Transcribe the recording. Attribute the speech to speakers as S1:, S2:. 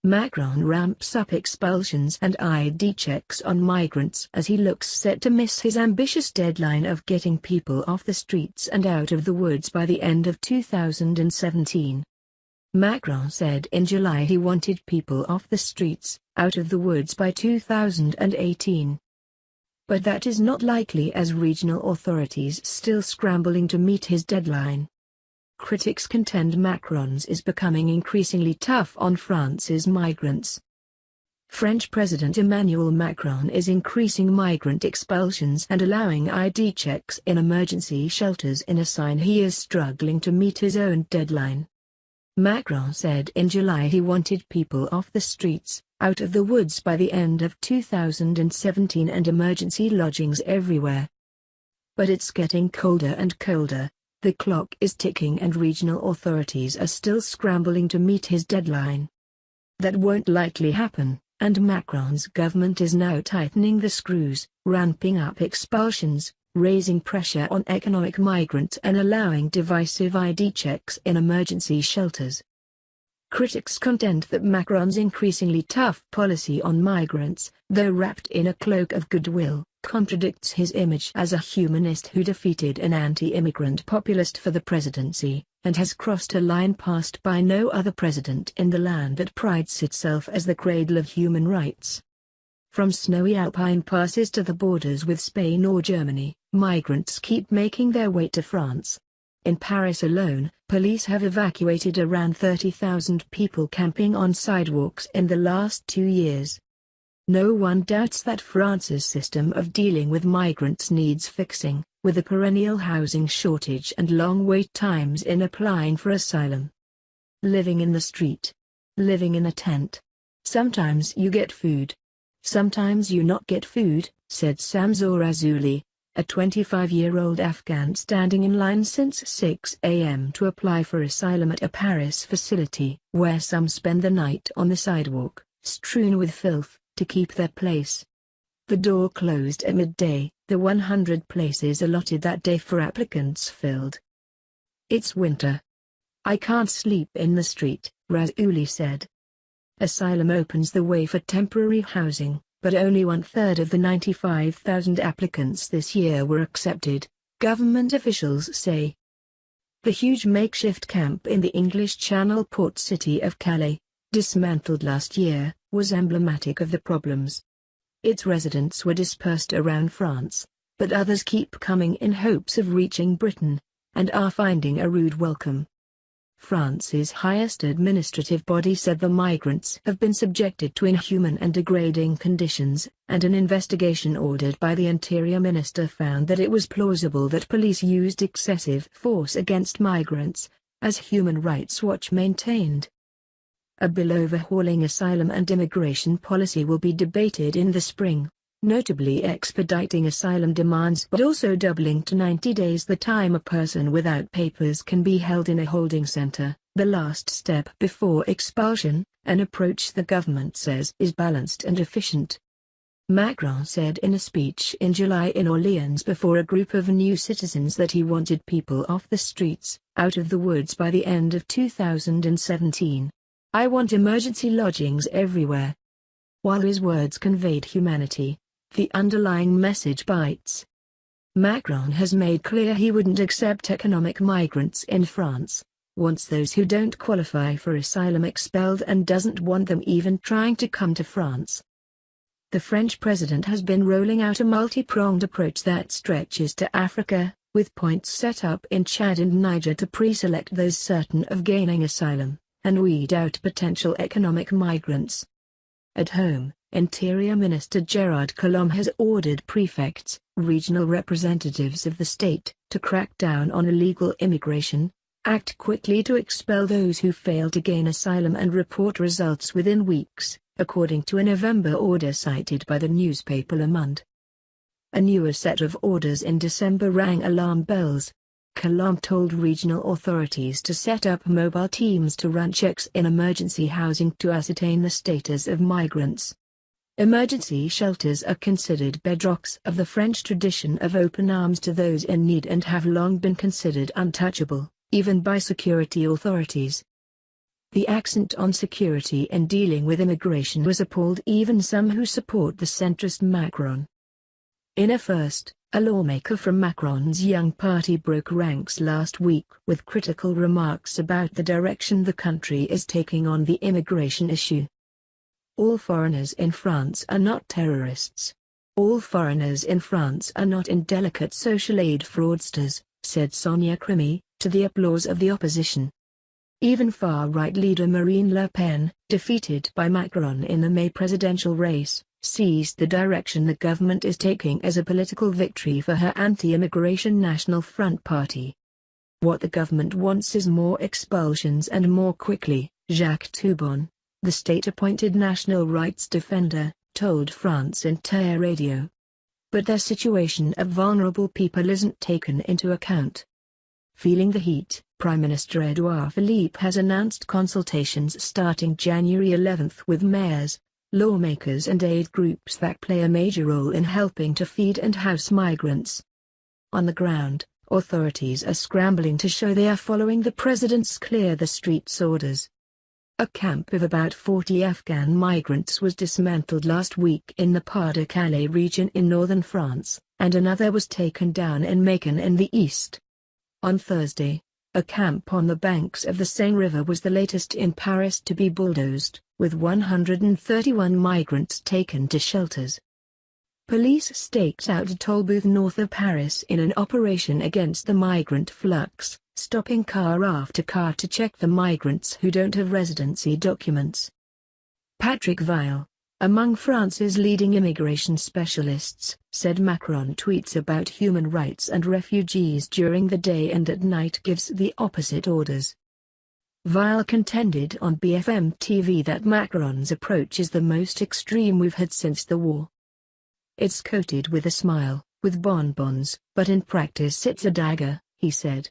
S1: Macron ramps up expulsions and ID checks on migrants as he looks set to miss his ambitious deadline of getting people off the streets and out of the woods by the end of 2017. Macron said in July he wanted people off the streets, out of the woods by 2018. But that is not likely as regional authorities still scrambling to meet his deadline. Critics contend Macron's is becoming increasingly tough on France's migrants. French President Emmanuel Macron is increasing migrant expulsions and allowing ID checks in emergency shelters in a sign he is struggling to meet his own deadline. Macron said in July he wanted people off the streets, out of the woods by the end of 2017 and emergency lodgings everywhere. But it's getting colder and colder. The clock is ticking and regional authorities are still scrambling to meet his deadline. That won't likely happen, and Macron's government is now tightening the screws, ramping up expulsions, raising pressure on economic migrants and allowing divisive ID checks in emergency shelters. Critics contend that Macron's increasingly tough policy on migrants, though wrapped in a cloak of goodwill, contradicts his image as a humanist who defeated an anti-immigrant populist for the presidency, and has crossed a line passed by no other president in the land that prides itself as the cradle of human rights. From snowy alpine passes to the borders with Spain or Germany, migrants keep making their way to France. In Paris alone, police have evacuated around 30,000 people camping on sidewalks in the last 2 years. No one doubts that France's system of dealing with migrants needs fixing, with a perennial housing shortage and long wait times in applying for asylum. Living in the street. Living in a tent. Sometimes you get food. Sometimes you not get food, said Samzour Azouli, a 25-year-old Afghan standing in line since 6 a.m. to apply for asylum at a Paris facility, where some spend the night on the sidewalk, strewn with filth, to keep their place. The door closed at midday, the 100 places allotted that day for applicants filled. It's winter. I can't sleep in the street, Razouli said. Asylum opens the way for temporary housing, but only 1/3 of the 95,000 applicants this year were accepted, government officials say. The huge makeshift camp in the English Channel port city of Calais, dismantled last year, was emblematic of the problems. Its residents were dispersed around France, but others keep coming in hopes of reaching Britain, and are finding a rude welcome. France's highest administrative body said the migrants have been subjected to inhuman and degrading conditions, and an investigation ordered by the Interior Minister found that it was plausible that police used excessive force against migrants, as Human Rights Watch maintained. A bill overhauling asylum and immigration policy will be debated in the spring, notably expediting asylum demands but also doubling to 90 days the time a person without papers can be held in a holding center, the last step before expulsion, an approach the government says is balanced and efficient. Macron said in a speech in July in Orleans before a group of new citizens that he wanted people off the streets, out of the woods by the end of 2017. I want emergency lodgings everywhere. While his words conveyed humanity, the underlying message bites. Macron has made clear he wouldn't accept economic migrants in France, wants those who don't qualify for asylum expelled and doesn't want them even trying to come to France. The French president has been rolling out a multi-pronged approach that stretches to Africa, with points set up in Chad and Niger to pre-select those certain of gaining asylum, and weed out potential economic migrants. At home, Interior Minister Gerard Collomb has ordered prefects, regional representatives of the state, to crack down on illegal immigration, act quickly to expel those who fail to gain asylum and report results within weeks, according to a November order cited by the newspaper Le Monde. A newer set of orders in December rang alarm bells. Collomb told regional authorities to set up mobile teams to run checks in emergency housing to ascertain the status of migrants. Emergency shelters are considered bedrocks of the French tradition of open arms to those in need and have long been considered untouchable, even by security authorities. The accent on security and dealing with immigration was appalled even some who support the centrist Macron. In a first, a lawmaker from Macron's Young Party broke ranks last week with critical remarks about the direction the country is taking on the immigration issue. All foreigners in France are not terrorists. All foreigners in France are not indelicate social aid fraudsters, said Sonia Crimi, to the applause of the opposition. Even far-right leader Marine Le Pen, defeated by Macron in the May presidential race, sees the direction the government is taking as a political victory for her anti-immigration National Front party. What the government wants is more expulsions and more quickly, Jacques Toubon, the state-appointed national rights defender, told France Inter Radio. But their situation of vulnerable people isn't taken into account. Feeling the heat, Prime Minister Edouard Philippe has announced consultations starting January 11 with mayors, lawmakers and aid groups that play a major role in helping to feed and house migrants. On the ground, authorities are scrambling to show they are following the president's clear the streets orders. A camp of about 40 Afghan migrants was dismantled last week in the Pas-de-Calais region in northern France, and another was taken down in Macon in the east. On Thursday, a camp on the banks of the Seine River was the latest in Paris to be bulldozed, with 131 migrants taken to shelters. Police staked out a toll booth north of Paris in an operation against the migrant flux, stopping car after car to check the migrants who don't have residency documents. Patrick Weil, among France's leading immigration specialists, said Macron tweets about human rights and refugees during the day and at night gives the opposite orders. Weil contended on BFM TV that Macron's approach is the most extreme we've had since the war. It's coated with a smile, with bonbons, but in practice it's a dagger, he said.